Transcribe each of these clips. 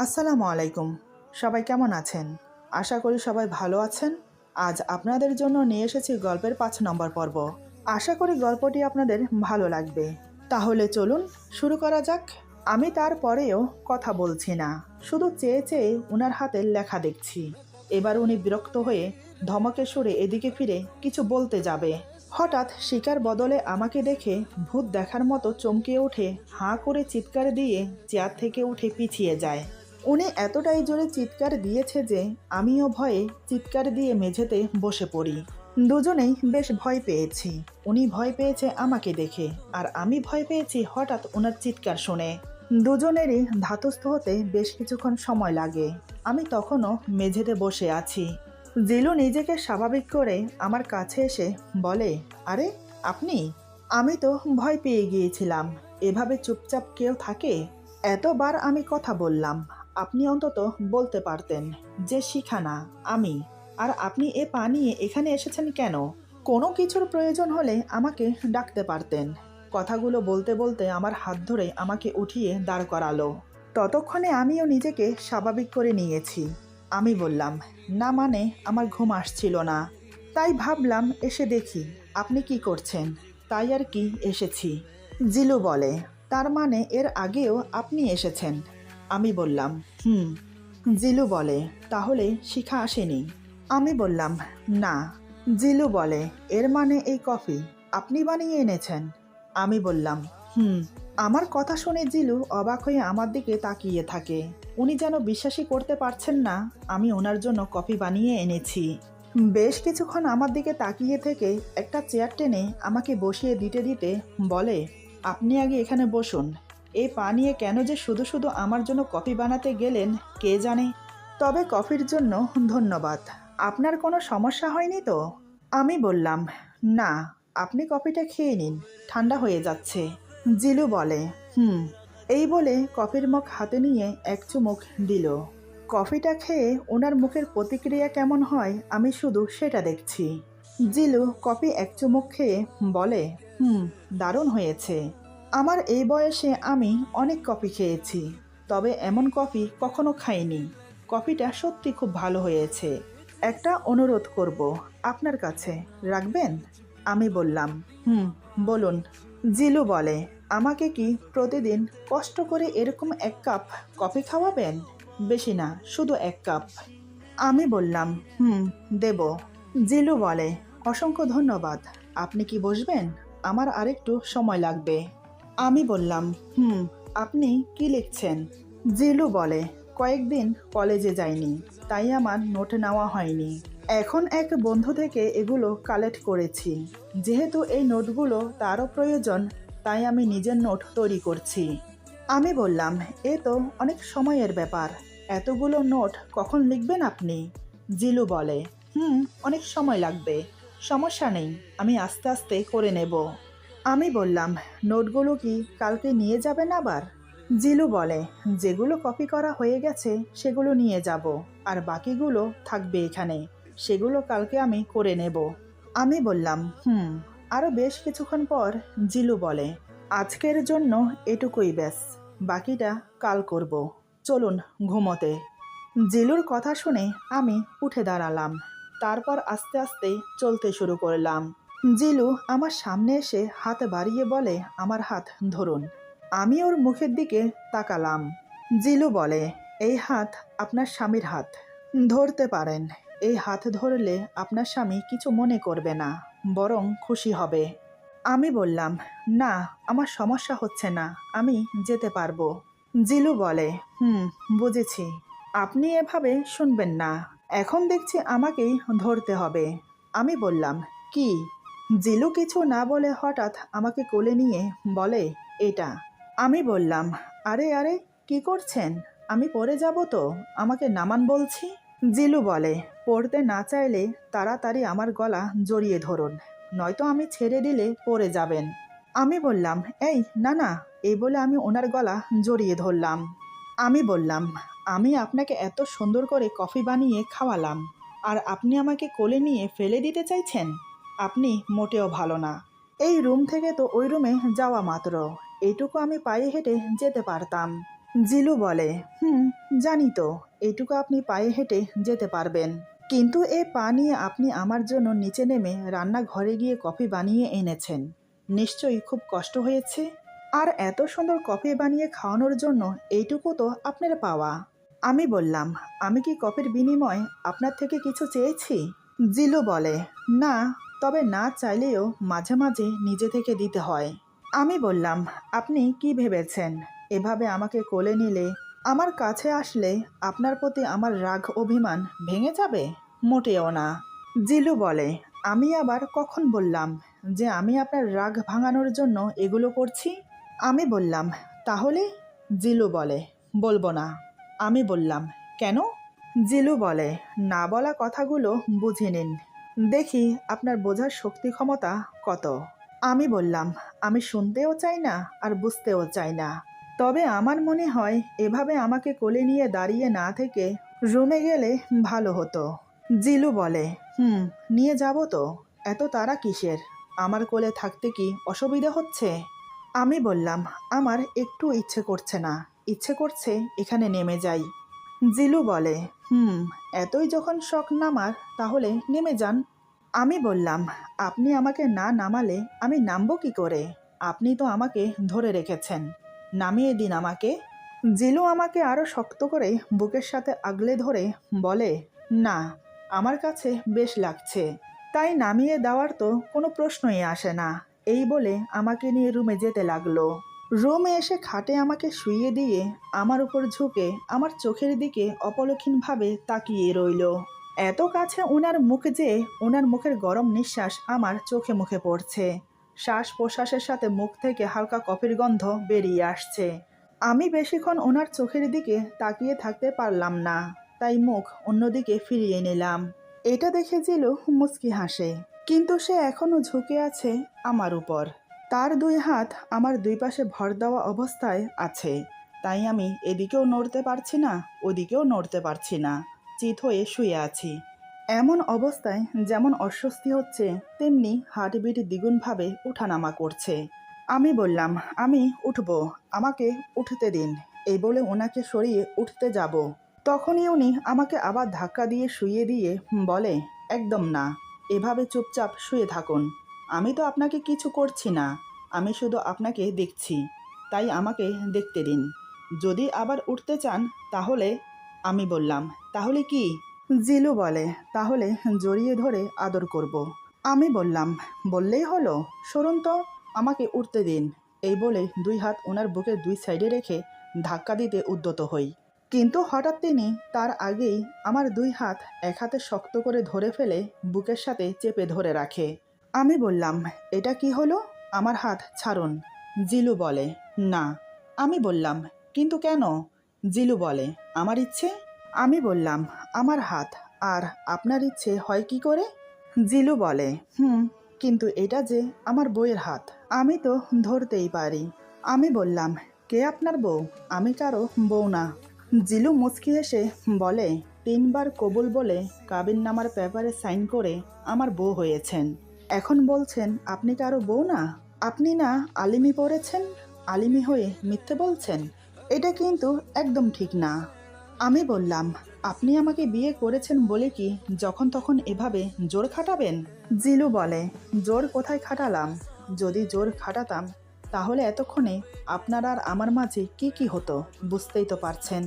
আসসালামু আলাইকুম। সবাই কেমন আছেন? আশা করি সবাই ভালো আছেন। আজ আপনাদের জন্য নিয়ে এসেছি গল্পের ৫ নম্বর পর্ব। আশা করি গল্পটি আপনাদের ভালো লাগবে। তাহলে চলুন শুরু করা যাক। আমি তারপরেও কথা বলছি না, শুধু চেয়ে চেয়ে উনার হাতের লেখা দেখছি। এবার উনি বিরক্ত হয়ে ধমকে সুরে এদিকে ফিরে কিছু বলতে যাবে, হঠাৎ শিকার বদলে আমাকে দেখে ভূত দেখার মতো চমকে উঠে হাঁ করে চিৎকার দিয়ে চেয়ার থেকে উঠে পিছিয়ে যায়। উনি এতটাই জোরে চিৎকার দিয়েছে যে আমিও ভয়ে চিৎকার দিয়ে মেঝেতে বসে পড়ি। দুজনেই বেশ ভয় পেয়েছি। উনি ভয় পেয়েছে আমাকে দেখে, আর আমি ভয় পেয়েছি হঠাৎ ওনার চিৎকার শুনে। দুজনেরই ধাতস্থ হতে বেশ কিছুক্ষণ সময় লাগে। আমি তখনও মেঝেতে বসে আছি। জিলু নিজেকে স্বাভাবিক করে আমার কাছে এসে বলে, আরে আপনি? আমি তো ভয় পেয়ে গিয়েছিলাম। এভাবে চুপচাপ কেউ থাকে? এতবার আমি কথা বললাম, আপনি অন্তত বলতে পারতেন যে শিখানা আমি। আর আপনি এ পা নিয়ে এখানে এসেছেন কেন? কোনো কিছুর প্রয়োজন হলে আমাকে ডাকতে পারতেন। কথাগুলো বলতে বলতে আমার হাত ধরে আমাকে উঠিয়ে দাঁড় করালো। ততক্ষণে আমিও নিজেকে স্বাভাবিক করে নিয়েছি। আমি বললাম, না মানে আমার ঘুম আসছিল না, তাই ভাবলাম এসে দেখি আপনি কি করছেন, তাই আর কি এসেছি। জিলু বলে, তার মানে এর আগেও আপনি এসেছেন? আমি বললাম, হুম। জিলু বলে, তাহলে শিখা আসেনি? আমি বললাম, না। জিলু বলে, এর মানে এই কফি আপনি বানিয়ে এনেছেন? আমি বললাম, হুম। আমার কথা শুনে জিলু অবাক হয়ে আমার দিকে তাকিয়ে থাকে। উনি যেন বিশ্বাসই করতে পারছেন না আমি ওনার জন্য কফি বানিয়ে এনেছি। বেশ কিছুক্ষণ আমার দিকে তাকিয়ে থেকে একটা চেয়ার টেনে আমাকে বসিয়ে দিতে দিতে বলে, আপনি আগে এখানে বসুন। এই পা নিয়ে কেন যে শুধু শুধু আমার জন্য কফি বানাতে গেলেন কে জানে। তবে কফির জন্য ধন্যবাদ। আপনার কোনো সমস্যা হয়নি তো? আমি বললাম, না। আপনি কফিটা খেয়ে নিন, ঠান্ডা হয়ে যাচ্ছে। জিলু বলে, হুম। এই বলে কফির মগ হাতে নিয়ে এক চুমুক দিল। কফিটা খেয়ে ওনার মুখের প্রতিক্রিয়া কেমন হয় আমি শুধু সেটা দেখছি। জিলু কফি এক চুমুক খেয়ে বলে, হুম, দারুণ হয়েছে। আমার এই বয়সে আমি অনেক কফি খেয়েছি, তবে এমন কফি কখনো খাইনি। কফিটা সত্যি খুব ভালো হয়েছে। একটা অনুরোধ করব আপনার কাছে, রাখবেন? আমি বললাম, হুম, বলুন। জিলু বলে, আমাকে কি প্রতিদিন কষ্ট করে এরকম এক কাপ কফি খাওয়াবেন? বেশি না, শুধু এক কাপ। আমি বললাম, হুম, দেব। জিলু বলে, অসংখ্য ধন্যবাদ। আপনি কি বসবেন? আমার আরেকটু সময় লাগবে। আমি বললাম, হুম। আপনি কি লিখছেন? জিলু বলে, কয়েকদিন কলেজে যাইনি, তাই আমার নোট নেওয়া হয়নি। এখন এক বন্ধু থেকে এগুলো কালেক্ট করেছি। যেহেতু এই নোটগুলো তারও প্রয়োজন, তাই আমি নিজের নোট তৈরি করছি। আমি বললাম, এ তো অনেক সময়ের ব্যাপার। এতগুলো নোট কখন লিখবেন আপনি? জিলু বলে, হুম, অনেক সময় লাগবে। সমস্যা নেই, আমি আস্তে আস্তে করে নেব। আমি বললাম, নোটগুলো কি কালকে নিয়ে যাবেন আবার? জিলু বলে, যেগুলো কপি করা হয়ে গেছে সেগুলো নিয়ে যাব, আর বাকিগুলো থাকবে এখানে। সেগুলো কালকে আমি করে নেব। আমি বললাম, হুম। আরও বেশ কিছুক্ষণ পর জিলু বলে, আজকের জন্য এটুকুই ব্যাস, বাকিটা কাল করব। চলুন ঘুমোতে। জিলুর কথা শুনে আমি উঠে দাঁড়ালাম। তারপর আস্তে আস্তে চলতে শুরু করলাম। জিলু আমার সামনে এসে হাত বাড়িয়ে বলে, আমার হাত ধরুন। আমি ওর মুখের দিকে তাকালাম। জিলু বলে, এই হাত আপনার স্বামীর হাত, ধরতে পারেন। এই হাত ধরলে আপনার স্বামী কিছু মনে করবে না, বরং খুশি হবে। আমি বললাম, না, আমার সমস্যা হচ্ছে না, আমি যেতে পারবো। জিলু বলে, হুম, বুঝেছি। আপনি এভাবে শুনবেন না। এখন দেখছি আমাকেই ধরতে হবে। আমি বললাম, কি? জিলু কিছু না বলে হঠাৎ আমাকে কোলে নিয়ে বলে, এটা। আমি বললাম, আরে আরে, কি করছেন? আমি পড়ে যাব তো, আমাকে নামান বলছি। জিলু বলে, পড়তে না চাইলে তাড়াতাড়ি আমার গলা জড়িয়ে ধরুন, নয়তো আমি ছেড়ে দিলে পড়ে যাবেন। আমি বললাম, এই না না, এই বলে আমি ওনার গলা জড়িয়ে ধরলাম। আমি বললাম, আমি আপনাকে এত সুন্দর করে কফি বানিয়ে খাওয়ালাম, আর আপনি আমাকে কোলে নিয়ে ফেলে দিতে চাইছেন? আপনি মোটেও ভালো না। এই রুম থেকে তো ওই রুমে যাওয়া মাত্র, এইটুকু আমি পায়ে হেঁটে যেতে পারতাম। জিলু বলে, হুম, জানি তো এইটুকু আপনি পায়ে হেঁটে যেতে পারবেন, কিন্তু এই পা নিয়ে আপনি আমার জন্য নিচে নেমে রান্নাঘরে গিয়ে কফি বানিয়ে এনেছেন, নিশ্চয়ই খুব কষ্ট হয়েছে। আর এত সুন্দর কফি বানিয়ে খাওয়ানোর জন্য এইটুকু তো আপনার পাওয়া। আমি বললাম, আমি কি কফির বিনিময়ে আপনার থেকে কিছু চেয়েছি? জিলু বলে, না, তবে না চাইলেও মাঝে মাঝে নিজে থেকে দিতে হয়। আমি বললাম, আপনি কি ভেবেছেন এভাবে আমাকে কোলে নিলে, আমার কাছে আসলে আপনার প্রতি আমার রাগ অভিমান ভেঙে যাবে? মোটেও না। জিলু বলে, আমি আবার কখন বললাম যে আমি আপনার রাগ ভাঙানোর জন্য এগুলো করছি? আমি বললাম, তাহলে? জিলু বলে, বলবো না। আমি বললাম, কেন? জিলু বলে, না বলা কথাগুলো বুঝে নিন, দেখি আপনার বোঝার শক্তি ক্ষমতা কত। আমি বললাম, আমি শুনতেও চাই না আর বুঝতেও চাই না, তবে আমার মনে হয় এভাবে আমাকে কোলে নিয়ে দাঁড়িয়ে না থেকে রুমে গেলে ভালো হতো। জিলু বলে, নিয়ে যাব তো, এত তাড়া কিসের? আমার কোলে থাকতে কি অসুবিধা হচ্ছে? আমি বললাম, আমার একটু ইচ্ছে করছে না, ইচ্ছে করছে এখানে নেমে যাই। জিলু বলে, এতই যখন শখ নামার, তাহলে নেমে যান। আমি বললাম, আপনি আমাকে না নামালে আমি নামবো কি করে? আপনি তো আমাকে ধরে রেখেছেন, নামিয়ে দিন আমাকে। জিলু আমাকে আরো শক্ত করে বুকের সাথে আগলে ধরে বলে, না, আমার কাছে বেশ লাগছে, তাই নামিয়ে দেওয়ার তো কোনো প্রশ্নই আসে না। এই বলে আমাকে নিয়ে রুমে যেতে লাগলো। রুমে এসে খাটে আমাকে শুইয়ে দিয়ে আমার উপর ঝুঁকে আমার চোখের দিকে অপলক্ষীনভাবে তাকিয়ে রইল। এত কাছে ওনার মুখ যে ওনার মুখের গরম নিঃশ্বাস আমার চোখে মুখে পড়ছে, শ্বাস প্রশ্বাসের সাথে মুখ থেকে হালকা কফির গন্ধ বেরিয়ে আসছে। আমি বেশিক্ষণ ওনার চোখের দিকে তাকিয়ে থাকতে পারলাম না, তাই মুখ অন্যদিকে ফিরিয়ে নিলাম। এটা দেখে জিলু মুচকি হাসে, কিন্তু সে এখনো ঝুঁকে আছে আমার উপর। তার দুই হাত আমার দুই পাশে ভর দেওয়া অবস্থায় আছে, তাই আমি এদিকেও নড়তে পারছি না, ওদিকেও নড়তে পারছি না, চিত হয়ে শুয়ে আছি। এমন অবস্থায় যেমন অস্বস্তি হচ্ছে, তেমনি হার্টবিট দ্বিগুণভাবে উঠানামা করছে। আমি বললাম, আমি উঠব, আমাকে উঠতে দিন। এই বলে ওনাকে সরিয়ে উঠতে যাব, তখনই উনি আমাকে আবার ধাক্কা দিয়ে শুইয়ে দিয়ে বলে, একদম না, এভাবে চুপচাপ শুয়ে থাকুন। আমি তো আপনাকে কিছু করছি না, আমি শুধু আপনাকে দেখছি, তাই আমাকে দেখতে দিন। যদি আবার উঠতে চান তাহলে। আমি বললাম, তাহলে কি? জিলু বলে, তাহলে জড়িয়ে ধরে আদর করব। আমি বললাম, বললেই হলো, সরুন তো, আমাকে উঠতে দিন। এই বলে দুই হাত ওনার বুকের দুই সাইডে রেখে ধাক্কা দিতে উদ্যত হই, কিন্তু হঠাৎ তিনি তার আগেই আমার দুই হাত এক হাতে শক্ত করে ধরে ফেলে বুকের সাথে চেপে ধরে রাখে। আমি বললাম, এটা কি হলো? আমার হাত ছাড়ুন। জিলু বলে, না। আমি বললাম, কিন্তু কেন? জিলু বলে, আমার ইচ্ছে। আমি বললাম, আমার হাত আর আপনার ইচ্ছে হয় কি করে? জিলু বলে, কিন্তু এটা যে আমার বউয়ের হাত, আমি তো ধরতেই পারি। আমি বললাম, কে আপনার বউ? আমি কারো বউ না। জিলু মুচকি হেসে বলে, 3 বার কবুল বলে কাবিননামার পেপারে সাইন করে আমার বউ হয়েছেন, এখন বলছেন আপনি কারো বউ না? আপনি না আলিমি পড়েছেন? আলিমি হয়ে মিথ্যে বলছেন? এটা কিন্তু একদম ঠিক না। আমি বললাম, আপনি আমাকে বিয়ে করেছেন বলে কি যখন তখন এভাবে জোর খাটাবেন? জিলু বলে, জোর কোথায় খাটালাম? যদি জোর খাটাতাম তাহলে এতক্ষণে আপনার আর আমার মাঝে কি কি হতো বুঝতেই তো পারছেন।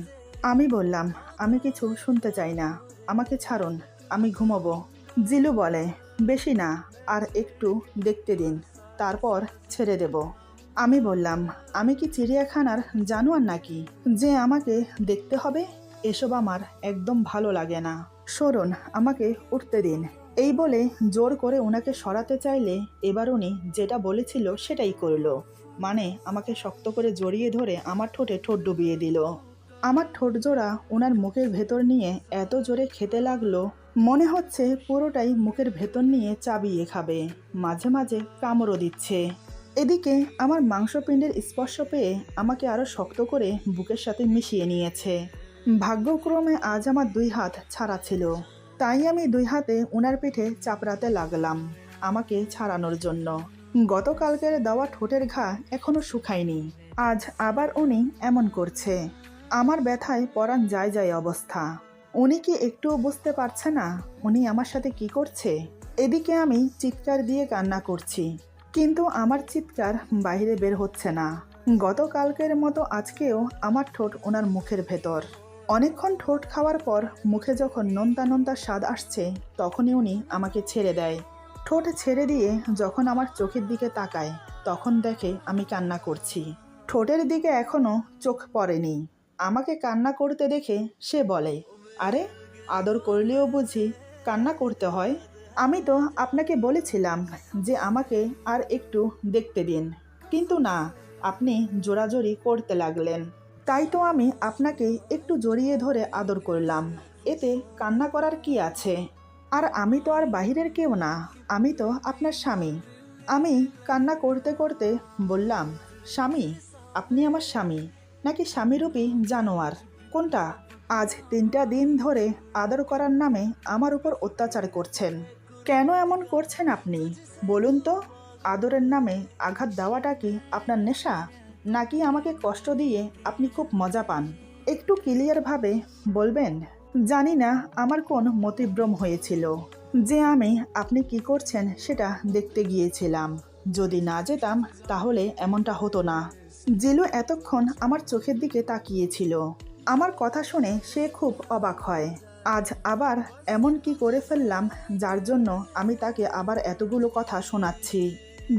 আমি বললাম, আমি কিছু শুনতে চাই না, আমাকে ছাড়ুন, আমি ঘুমোবো। জিলু বলে, বেশি না, আর একটু দেখতে দিন, তারপর ছেড়ে দেব। আমি বললাম, আমি কি চিড়িয়াখানার জানোয়ার নাকি যে আমাকে দেখতে হবে? এসব আমার একদম ভালো লাগে না, সরুন, আমাকে উঠতে দিন। এই বলে জোর করে ওনাকে সরাতে চাইলে এবার উনি যেটা বলেছিল সেটাই করলো, মানে আমাকে শক্ত করে জড়িয়ে ধরে আমার ঠোঁটে ঠোঁট ডুবিয়ে দিল। আমার ঠোঁট জোড়া ওনার মুখের ভেতর নিয়ে এত জোরে খেতে লাগলো, মনে হচ্ছে পুরোটাই মুখের ভেতর নিয়ে চাবিয়ে খাবে, মাঝে মাঝে কামড়ও দিচ্ছে। এদিকে আমার মাংসপিণ্ডের স্পর্শ পেয়ে আমাকে আরো শক্ত করে বুকের সাথে মিশিয়ে নিয়েছে। ভাগ্যক্রমে আজ আমার দুই হাত ছাড়া ছিল, তাই আমি দুই হাতে ওনার পিঠে চাপড়াতে লাগলাম আমাকে ছাড়ানোর জন্য। গতকালকের দেওয়া ঠোঁটের ঘা এখনো শুকায়নি, আজ আবার উনি এমন করছে। আমার ব্যথায় পরাণ যায় যায় অবস্থা। উনি কি একটুও বুঝতে পারছে না উনি আমার সাথে কি করছে? এদিকে আমি চিৎকার দিয়ে কান্না করছি, কিন্তু আমার চিৎকার বাইরে বের হচ্ছে না। গতকালকের মতো আজকেও আমার ঠোঁট ওনার মুখের ভেতর। অনেকক্ষণ ঠোঁট খাওয়ার পর মুখে যখন নোনতা নোনতা স্বাদ আসছে, তখনই উনি আমাকে ছেড়ে দেয়। ঠোঁট ছেড়ে দিয়ে যখন আমার চোখের দিকে তাকায়, তখন দেখে আমি কান্না করছি। ঠোঁটের দিকে এখনো চোখ পড়েনি। আমাকে কান্না করতে দেখে সে বলে, আরে, আদর করলেও বুঝি কান্না করতে হয়? আমি তো আপনাকে বলেছিলাম যে আমাকে আর একটু দেখতে দিন, কিন্তু না, আপনি জোরাজোরি করতে লাগলেন। তাই তো আমি আপনাকে একটু জড়িয়ে ধরে আদর করলাম। এতে কান্না করার কি আছে? আর আমি তো আর বাহিরের কেউ না, আমি তো আপনার স্বামী। আমি কান্না করতে করতে বললাম, স্বামী? আপনি আমার স্বামী নাকি স্বামীরূপী জানোয়ার? কোনটা? আজ 3টা দিন ধরে আদর করার নামে আমার উপর অত্যাচার করছেন। কেন এমন করছেন আপনি বলুন তো? আদরের নামে আঘাত দেওয়াটা কি আপনার নেশা, নাকি আমাকে কষ্ট দিয়ে আপনি খুব মজা পান? একটু ক্লিয়ারভাবে বলবেন। জানি না আমার কোন মতিভ্রম হয়েছিল যে আমি আপনি কি করছেন সেটা দেখতে গিয়েছিলাম। যদি না যেতাম তাহলে এমনটা হতো না। জিলু এতক্ষণ আমার চোখের দিকে তাকিয়েছিল। আমার কথা শুনে সে খুব অবাক হয়। আজ আবার এমন কি করে ফেললাম যার জন্য আমি তাকে আবার এতগুলো কথা শোনাচ্ছি?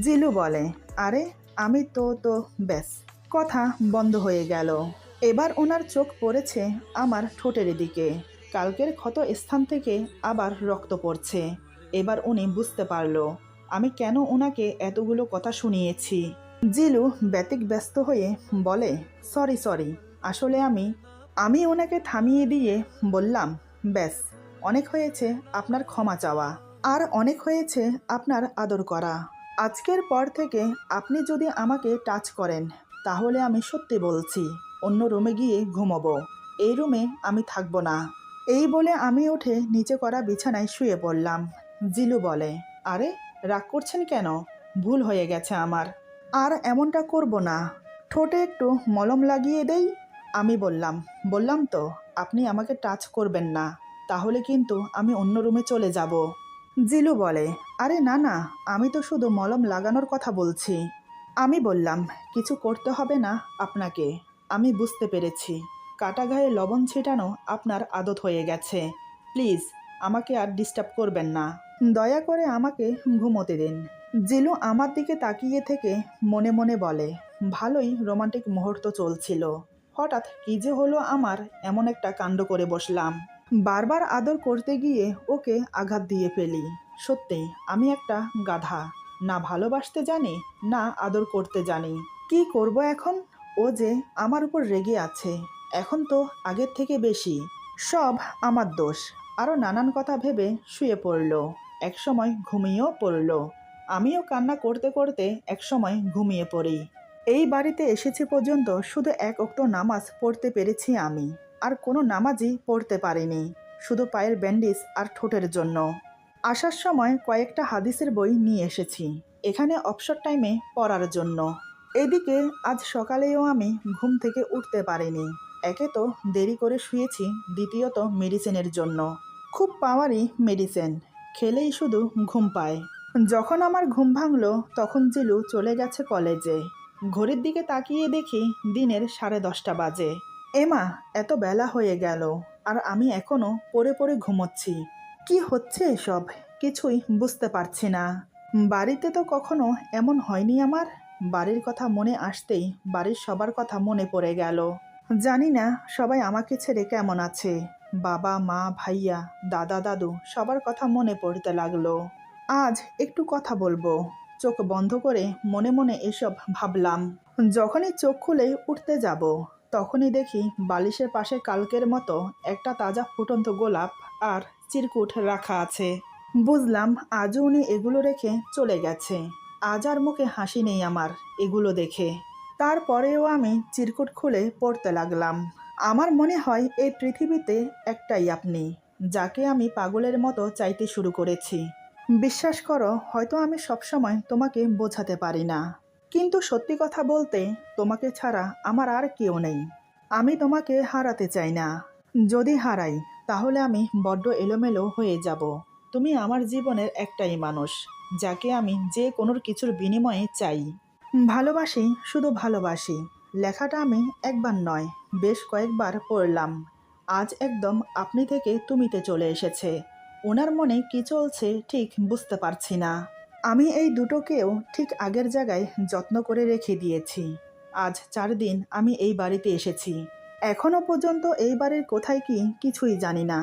জিলু বলে, আরে, আমি তো ব্যাস, কথা বন্ধ হয়ে গেল। এবার ওনার চোখ পড়েছে আমার ঠোঁটের দিকে। কালকের ক্ষত স্থান থেকে আবার রক্ত পড়ছে। এবার উনি বুঝতে পারলো আমি কেন ওনাকে এতগুলো কথা শুনিয়েছি। জিলু ব্যতিব্যস্ত হয়ে বলে, সরি, আসলে আমি ওনাকে থামিয়ে দিয়ে বললাম, ব্যাস, অনেক হয়েছে আপনার ক্ষমা চাওয়া, আর অনেক হয়েছে আপনার আদর করা। আজকের পর থেকে আপনি যদি আমাকে টাচ করেন, তাহলে আমি সত্যি বলছি অন্য রুমে গিয়ে ঘুমাবো। এই রুমে আমি থাকবো না। এই বলে আমি উঠে নিচে করা বিছানায় শুয়ে পড়লাম। জিলু বলে, আরে, রাগ করছেন কেন? ভুল হয়ে গেছে আমার, আর এমনটা করব না। ঠোঁটে একটু মলম লাগিয়ে দেই। আমি বললাম তো আপনি আমাকে টাচ করবেন না, তাহলে কিন্তু আমি অন্য রুমে চলে যাব। জিলু বলে, আরে না, আমি তো শুধু মলম লাগানোর কথা বলছি। আমি বললাম, কিছু করতে হবে না আপনাকে। আমি বুঝতে পেরেছি কাটা গায়ে লবণ ছিটানো আপনার আদত হয়ে গেছে। প্লিজ আমাকে আর ডিস্টার্ব করবেন না। দয়া করে আমাকে ঘুমোতে দিন। জিলু আমার দিকে তাকিয়ে থেকে মনে মনে বলে, ভালোই রোমান্টিক মুহূর্ত চলছিল, হঠাৎ কি যে হলো আমার, এমন একটা কাণ্ড করে বসলাম। বারবার আদর করতে গিয়ে ওকে আঘাত দিয়ে ফেলি। সত্যি আমি একটা গাধা, না ভালোবাসতে জানি না আদর করতে জানি। কি করব এখন? ও যে আমার উপর রেগে আছে এখন তো আগের থেকে বেশি। সব আমার দোষ। আরও নানান কথা ভেবে শুয়ে পড়ল। একসময় ঘুমিয়েও পড়ল। আমিও কান্না করতে করতে একসময় ঘুমিয়ে পড়ি। এই বাড়িতে এসেছি পর্যন্ত শুধু 1 ওয়াক্ত নামাজ পড়তে পেরেছি আমি, আর কোনো নামাজই পড়তে পারিনি, শুধু পায়ের ব্যান্ডেজ আর ঠোঁটের জন্য। আসার সময় কয়েকটা হাদিসের বই নিয়ে এসেছি এখানে অবসর টাইমে পড়ার জন্য। এদিকে আজ সকালেও আমি ঘুম থেকে উঠতে পারিনি। একে তো দেরি করে শুয়েছি, দ্বিতীয়ত মেডিসিনের জন্য। খুব পাওয়ারই মেডিসিন, খেলেই শুধু ঘুম পায়। যখন আমার ঘুম ভাঙলো তখন জিলু চলে গেছে কলেজে। ঘড়ির দিকে তাকিয়ে দেখি দিনের 10:30 বাজে। এমা, এত বেলা হয়ে গেল আর আমি এখনো পড়ে পড়ে ঘুমোচ্ছি। কি হচ্ছে এসব? কিছুই বুঝতে পারছি না। বাড়িতে তো কখনো এমন হয়নি আমার। বাড়ির কথা মনে আসতেই বাড়ির সবার কথা মনে পড়ে গেল। জানি না সবাই আমাকে ছেড়ে কেমন আছে। বাবা, মা, ভাইয়া, দাদা, দাদু সবার কথা মনে পড়তে লাগলো। আজ একটু কথা বলবো। চোখ বন্ধ করে মনে মনে এসব ভাবলাম। যখনই চোখ খুলে উঠতে যাব, তখনই দেখি বালিশের পাশে কালকের মতো একটা তাজা ফুটন্ত গোলাপ আর চিরকুট রাখা আছে। বুঝলাম আজও উনি এগুলো রেখে চলে গেছে। আজ আর মুখে হাসি নেই আমার এগুলো দেখে। তারপরেও আমি চিরকুট খুলে পড়তে লাগলাম। আমার মনে হয় এই পৃথিবীতে একটাই আপনি, যাকে আমি পাগলের মতো চাইতে শুরু করেছি। বিশ্বাস করো, হয়তো আমি সবসময় তোমাকে বোঝাতে পারি না, কিন্তু সত্যি কথা বলতে তোমাকে ছাড়া আমার আর কেউ নেই। আমি তোমাকে হারাতে চাই না। যদি হারাই তাহলে আমি বড্ড এলোমেলো হয়ে যাব। তুমি আমার জীবনের একটাই মানুষ, যাকে আমি যে কোনো কিছুর বিনিময়ে চাই। ভালোবাসি, শুধু ভালোবাসি। লেখাটা আমি একবার নয়, বেশ কয়েকবার পড়লাম। আজ একদম আপনি থেকে তুমিতে চলে এসেছে। ওনার মনে কি চলছে ঠিক বুঝতে পারছি না। আমি এই দুটোকেও ঠিক আগের জায়গায় যত্ন করে রেখে দিয়েছি। আজ 4 দিন আমি এই বাড়িতে এসেছি। এখনো পর্যন্ত এই বাড়ির কোথায় কি কিছুই জানি না।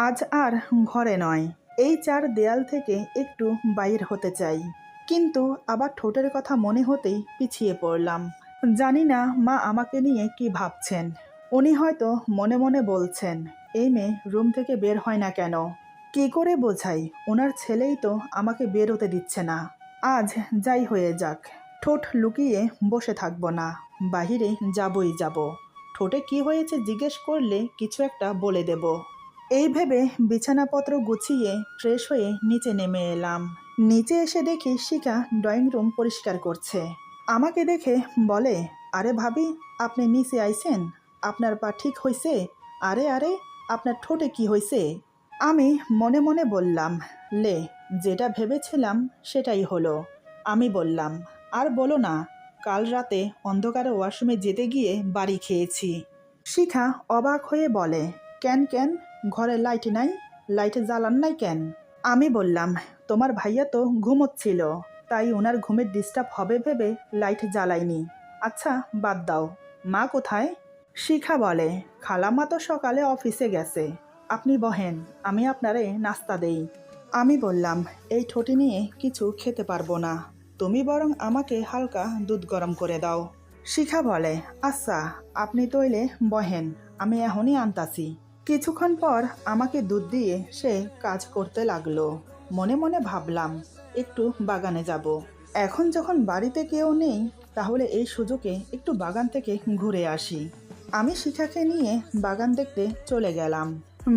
আজ আর ঘরে নয়, এই 4 দেয়াল থেকে একটু বাইর হতে চাই। কিন্তু আবার ঠোঁটের কথা মনে হতেই পিছিয়ে পড়লাম। জানি না মা আমাকে নিয়ে কি ভাবছেন। উনি হয়তো মনে মনে বলছেন, এই মেয়ে রুম থেকে বের হয় না কেন। কি করে বোঝাই, ওনার ছেলেই তো আমাকে বেরোতে দিচ্ছে না। আজ যাই হয়ে যাক, ঠোঁট লুকিয়ে বসে থাকবো না, বাহিরে যাবই যাব। ঠোঁটে কি হয়েছে জিজ্ঞেস করলে কিছু একটা বলে দেব। এই ভেবে বিছানাপত্র গুছিয়ে ফ্রেশ হয়ে নিচে নেমে এলাম। নিচে এসে দেখি শিখা ড্রয়িং রুম পরিষ্কার করছে। আমাকে দেখে বলে, আরে ভাবি, আপনি নিচে আইছেন? আপনার পা ঠিক হইছে? আরে আরে, আপনার ঠোঁটে কি হইছে? আমি মনে মনে বললাম, লে, যেটা ভেবেছিলাম সেটাই হলো। আমি বললাম, আর বলো না, কাল রাতে অন্ধকারে ওয়াশরুমে যেতে গিয়ে বাড়ি খেয়েছি। শিখা অবাক হয়ে বলে, কেন কেন, ঘরে লাইট নাই? লাইট জ্বালান নাই কেন? আমি বললাম, তোমার ভাইয়া তো ঘুমোচ্ছিল, তাই ওনার ঘুমের ডিস্টার্ব হবে ভেবে লাইট জ্বালাইনি। আচ্ছা বাদ দাও, মা কোথায়? শিখা বলে, খালাম্মা তো সকালে অফিসে গেছে। আপনি বহেন, আমি আপনারে নাস্তা দেই। আমি বললাম, এই ঠোঁটি নিয়ে কিছু খেতে পারবো না, তুমি বরং আমাকে হালকা দুধ গরম করে দাও। শিখা বলে, আচ্ছা আপনি তইলে বহেন, আমি এখনই আনতাছি। কিছুক্ষণ পর আমাকে দুধ দিয়ে সে কাজ করতে লাগলো। মনে মনে ভাবলাম, একটু বাগানে যাব। এখন যখন বাড়িতে কেউ নেই, তাহলে এই সুযোগে একটু বাগান থেকে ঘুরে আসি। আমি শিখাকে নিয়ে বাগান দেখতে চলে গেলাম।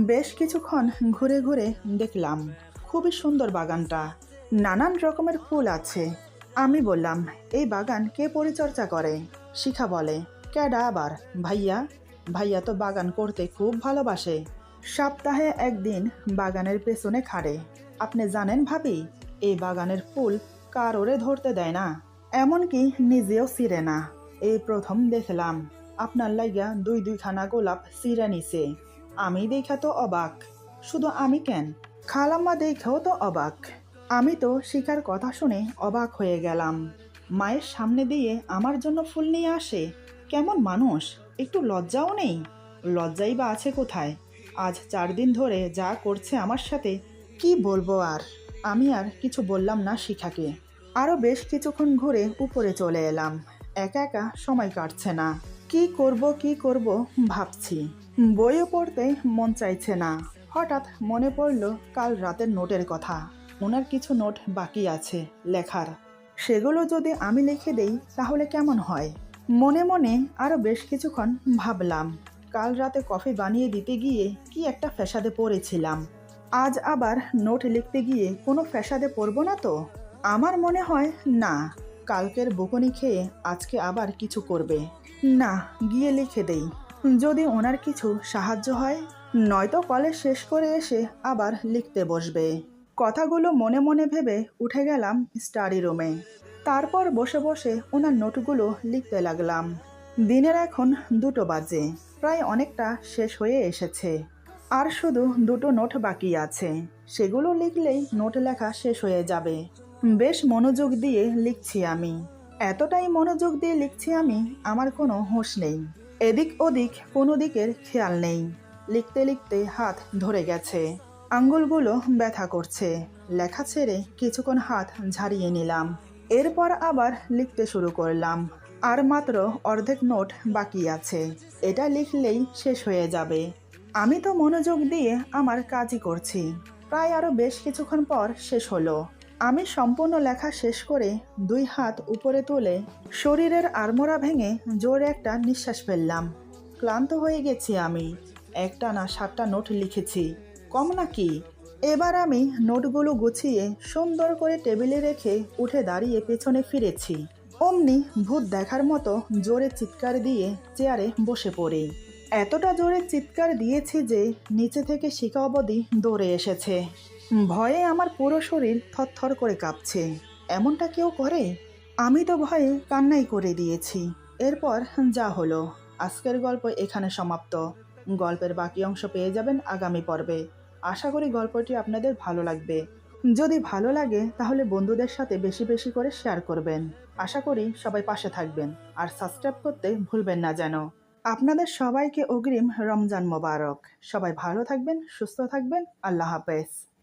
বেশ কিছুক্ষণ ঘুরে ঘুরে দেখলাম, খুবই সুন্দর বাগানটা, নানান রকমের ফুল আছে। আমি বললাম, এই বাগান কে পরিচর্যা করে? শিখা বলে, ক্যাডা আবার? ভাইয়া। ভাইয়া তো বাগান করতে খুব ভালোবাসে, সপ্তাহে একদিন বাগানের পেছনে খাড়ে। আপনি জানেন ভাবি, এই বাগানের ফুল কারোরে ধরতে দেয় না, এমনকি নিজেও ছিঁড়ে না। এই প্রথম দেখলাম আপনার লাইগা 2-2খানা গোলাপ ছিঁড়ে নিছে। আমি দেখা তো অবাক। শুধু আমি কেন, খালাম্মা দেখাও তো অবাক। আমি তো শিখার কথা শুনে অবাক হয়ে গেলাম। মায়ের সামনে দিয়ে আমার জন্য ফুল নিয়ে আসে, কেমন মানুষ, একটু লজ্জাও নেই? লজ্জাই বা আছে কোথায়? আজ 4 দিন ধরে যা করছে আমার সাথে, কি বলবো আর। আমি আর কিছু বললাম না শিখাকে। আরও বেশ কিছুক্ষণ ঘুরে উপরে চলে এলাম। একা একা সময় কাটছে না, কি করব ভাবছি। বইও পড়তে মন চাইছে না। হঠাৎ মনে পড়ল কাল রাতের নোটের কথা। ওনার কিছু নোট বাকি আছে লেখার, সেগুলো যদি আমি লিখে দেই তাহলে কেমন হয়? মনে মনে আরও বেশ কিছুক্ষণ ভাবলাম। কাল রাতে কফি বানিয়ে দিতে গিয়ে কি একটা ফ্যাসাদে পড়েছিলাম। আজ আবার নোট লিখতে গিয়ে কোনো ফ্যাসাদে পড়ব না তো? আমার মনে হয় না, কালকের বকুনি খেয়ে আজকে আবার কিছু করবে না। গিয়ে লিখে দেই, যদি ওনার কিছু সাহায্য হয়। নয়তো কলেজ শেষ করে এসে আবার লিখতে বসবে। কথাগুলো মনে মনে ভেবে উঠে গেলাম স্টাডি রুমে। তারপর বসে বসে ওনার নোটগুলো লিখতে লাগলাম। দিনের এখন 2টো বাজে, প্রায় অনেকটা শেষ হয়ে এসেছে। আর শুধু 2টো নোট বাকি আছে, সেগুলো লিখলেই নোট লেখা শেষ হয়ে যাবে। বেশ মনোযোগ দিয়ে লিখছি আমি। এতটাই মনোযোগ দিয়ে লিখছি আমি, আমার কোনো হুঁশ নেই, এদিক ওদিক কোনো দিকের খেয়াল নেই। লিখতে লিখতে হাত ধরে গেছে, আঙ্গুলগুলো ব্যথা করছে। লেখা ছেড়ে কিছুক্ষণ হাত ঝাড়িয়ে নিলাম। এরপর আবার লিখতে শুরু করলাম। আর মাত্র অর্ধেক নোট বাকি আছে, এটা লিখলেই শেষ হয়ে যাবে। আমি তো মনোযোগ দিয়ে আমার কাজই করছি। প্রায় আরও বেশ কিছুক্ষণ পর শেষ হলো। আমি সম্পূর্ণ লেখা শেষ করে 2 হাত উপরে তুলে শরীরের আড়মোড়া ভেঙে জোরে একটা নিঃশ্বাস ফেললাম। ক্লান্ত হয়ে গেছি আমি। একটানা 7টা নোট লিখেছি, কম নাকি? এবার আমি নোটগুলো গুছিয়ে সুন্দর করে টেবিলে রেখে উঠে দাঁড়িয়ে পেছনে ফিরেছি। অমনি ভূত দেখার মতো জোরে চিৎকার দিয়ে চেয়ারে বসে পড়ি। এতটা জোরে চিৎকার দিয়েছি যে নিচে থেকে শিখা অবধি দৌড়ে এসেছে। ভয়ে আমার পুরো শরীর থরথর করে কাঁপছে। এমনটা কেউ করে? আমি তো ভয়ে কান্নাই করে দিয়েছি। এরপর যা হলো, আজকের গল্প এখানে সমাপ্ত। গল্পের বাকি অংশ পেয়ে যাবেন আগামী পর্বে। আশা করি গল্পটি আপনাদের ভালো লাগবে। যদি ভালো লাগে তাহলে বন্ধুদের সাথে বেশি বেশি করে শেয়ার করবেন। আশা করি সবাই পাশে থাকবেন আর সাবস্ক্রাইব করতে ভুলবেন না যেন। আপনাদের সবাইকে অগ্রিম রমজান মোবারক। সবাই ভালো থাকবেন, সুস্থ থাকবেন। আল্লাহ হাফেজ।